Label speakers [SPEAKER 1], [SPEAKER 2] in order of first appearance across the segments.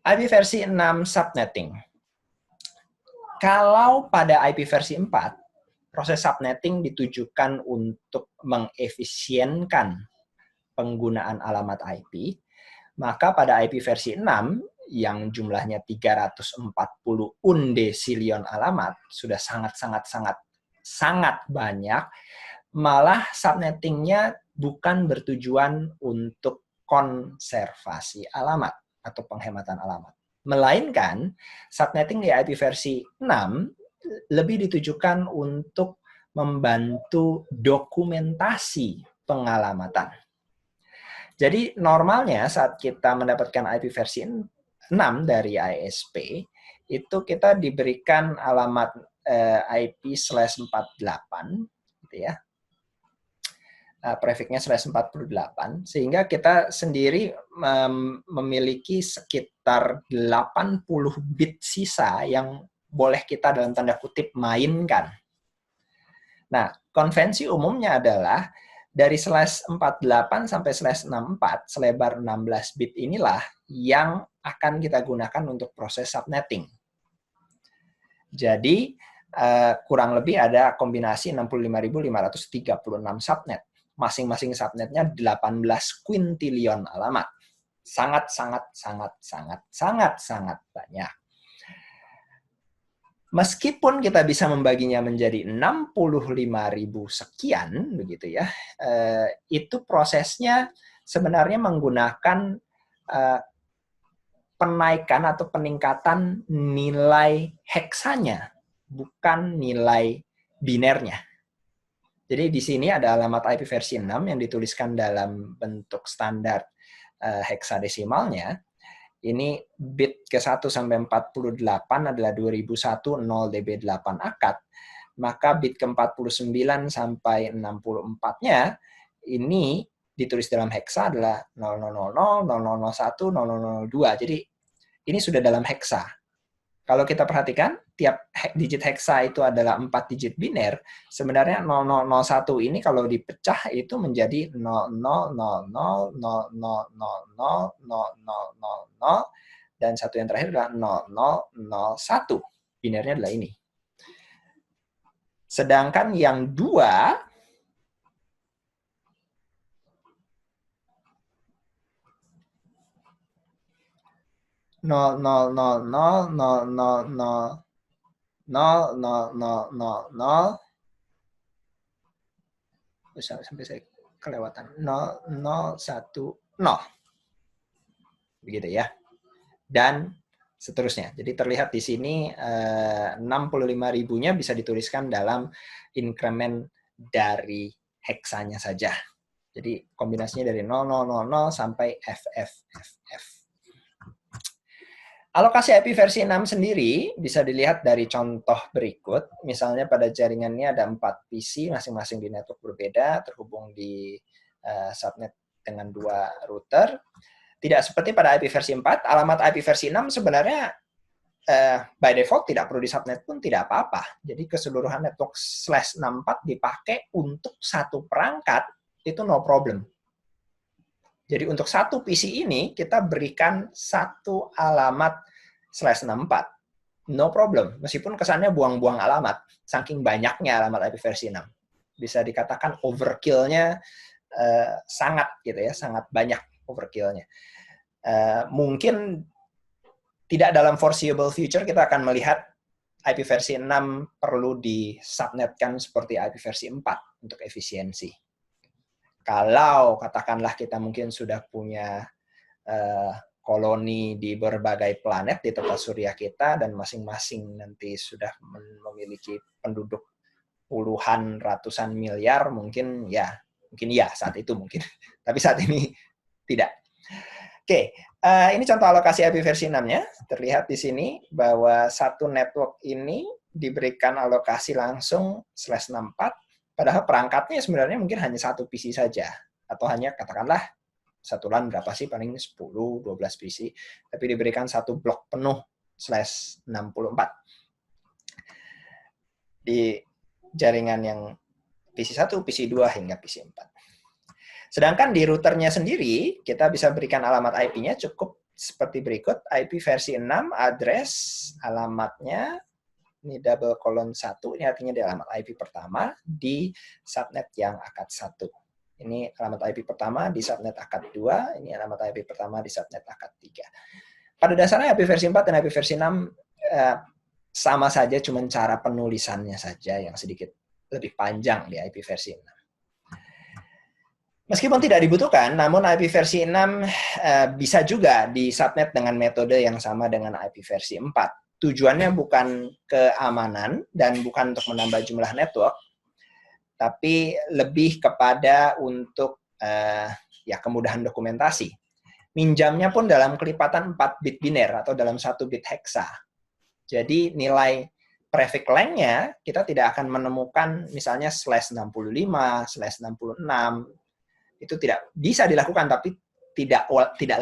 [SPEAKER 1] IP versi 6 subnetting. Kalau pada IP versi 4, proses subnetting ditujukan untuk mengefisienkan penggunaan alamat IP, maka pada IP versi 6 yang jumlahnya 340 undesilion alamat, sudah sangat banyak, malah subnettingnya bukan bertujuan untuk konservasi alamat atau penghematan alamat. Melainkan, subnetting di IP versi 6 lebih ditujukan untuk membantu dokumentasi pengalamatan. Jadi normalnya saat kita mendapatkan IP versi 6 dari ISP, itu kita diberikan alamat IP/48, gitu ya. Prefixnya /48, sehingga kita sendiri memiliki sekitar 80 bit sisa yang boleh kita dalam tanda kutip mainkan. Nah, konvensi umumnya adalah dari /48 sampai /64, selebar 16 bit inilah yang akan kita gunakan untuk proses subnetting. Jadi, kurang lebih ada kombinasi 65.536 subnet. Masing-masing subnetnya 18 quintillion alamat. Sangat banyak. Meskipun kita bisa membaginya menjadi 65.000 sekian, begitu ya, itu prosesnya sebenarnya menggunakan penaikan atau peningkatan nilai heksanya, bukan nilai binernya. Jadi di sini ada alamat IP versi 6 yang dituliskan dalam bentuk standar heksadesimalnya. Ini bit ke-1 sampai 48 adalah 2001 0db8 akad. Maka bit ke-49 sampai 64-nya ini ditulis dalam heksa adalah 0000, 0001, 0002. Jadi ini sudah dalam heksa. Kalau kita perhatikan, tiap digit heksa itu adalah 4 digit biner. Sebenarnya 0001 ini kalau dipecah itu menjadi 0000000000, dan satu yang terakhir adalah 0001. Binernya adalah ini. Sedangkan yang 2 0, 0, 0, 0, 0, 0, 0, 0, 0, 0, 0, 0. Sampai saya kelewatan. 0, 0, 1, 0. Begitu ya. Dan seterusnya. Jadi terlihat di sini 65.000-nya bisa dituliskan dalam increment dari heksanya saja. Jadi kombinasinya dari 0000 sampai FFFF. Alokasi IP versi 6 sendiri bisa dilihat dari contoh berikut. Misalnya pada jaringan ini ada 4 PC, masing-masing di network berbeda, terhubung di subnet dengan 2 router. Tidak seperti pada IP versi 4, alamat IP versi 6 sebenarnya by default tidak perlu di subnet pun tidak apa-apa. Jadi keseluruhan network /64 dipakai untuk satu perangkat, itu no problem. Jadi untuk satu PC ini kita berikan satu alamat /64. No problem. Meskipun kesannya buang-buang alamat. Saking banyaknya alamat IP versi 6. Bisa dikatakan overkill-nya sangat gitu ya, sangat banyak overkill-nya. Mungkin tidak dalam foreseeable future kita akan melihat IP versi 6 perlu disubnetkan seperti IP versi 4 untuk efisiensi. Kalau katakanlah kita mungkin sudah punya koloni di berbagai planet di tata surya kita dan masing-masing nanti sudah memiliki penduduk puluhan ratusan miliar, mungkin ya saat itu mungkin. Tapi saat ini tidak. Oke, ini contoh alokasi IP versi 6-nya. Terlihat di sini bahwa satu network ini diberikan alokasi langsung /64. Padahal perangkatnya sebenarnya mungkin hanya satu PC saja. Atau hanya katakanlah satu LAN berapa sih, paling 10-12 PC. Tapi diberikan satu blok penuh /64. Di jaringan yang PC 1, PC 2, hingga PC 4. Sedangkan di routernya sendiri, kita bisa berikan alamat IP-nya cukup seperti berikut. IP versi 6, address, alamatnya, ini double colon 1, ini artinya di alamat IP pertama di subnet yang akad 1. Ini alamat IP pertama di subnet akad 2, ini alamat IP pertama di subnet akad 3. Pada dasarnya IP versi 4 dan IP versi 6 sama saja, cuma cara penulisannya saja yang sedikit lebih panjang di IP versi 6. Meskipun tidak dibutuhkan, namun IP versi 6 bisa juga di subnet dengan metode yang sama dengan IP versi 4. Tujuannya bukan keamanan dan bukan untuk menambah jumlah network, tapi lebih kepada untuk ya kemudahan dokumentasi. Minjamnya pun dalam kelipatan 4 bit biner atau dalam 1 bit hexa. Jadi nilai prefix length-nya kita tidak akan menemukan misalnya /65, /66. Itu tidak bisa dilakukan, tapi tidak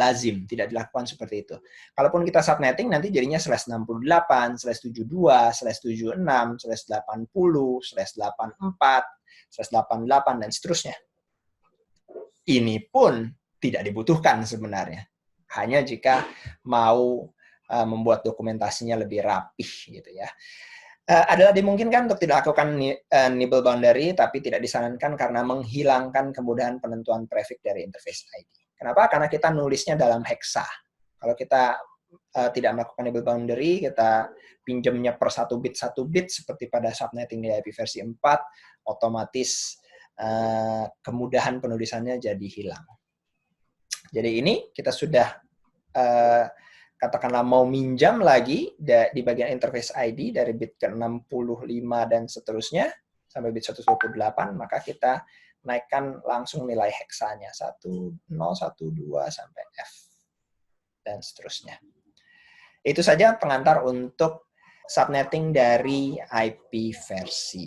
[SPEAKER 1] lazim, tidak dilakukan seperti itu. Kalaupun kita subnetting, nanti jadinya /68, /72, /76, /80, /84, /88, dan seterusnya. Ini pun tidak dibutuhkan sebenarnya. Hanya jika mau membuat dokumentasinya lebih rapih gitu ya. Adalah dimungkinkan untuk tidak lakukan nibble boundary, tapi tidak disarankan karena menghilangkan kemudahan penentuan prefix dari interface ID. Kenapa? Karena kita nulisnya dalam hexa. Kalau kita tidak melakukan nibble boundary, kita pinjamnya per 1 bit seperti pada subnetting di IP versi 4, otomatis kemudahan penulisannya jadi hilang. Jadi ini kita sudah katakanlah mau minjam lagi di bagian interface ID dari bit ke-65 dan seterusnya sampai bit 128, maka kita naikkan langsung nilai heksanya 1012 sampai F dan seterusnya. Itu saja pengantar untuk subnetting dari IP versi.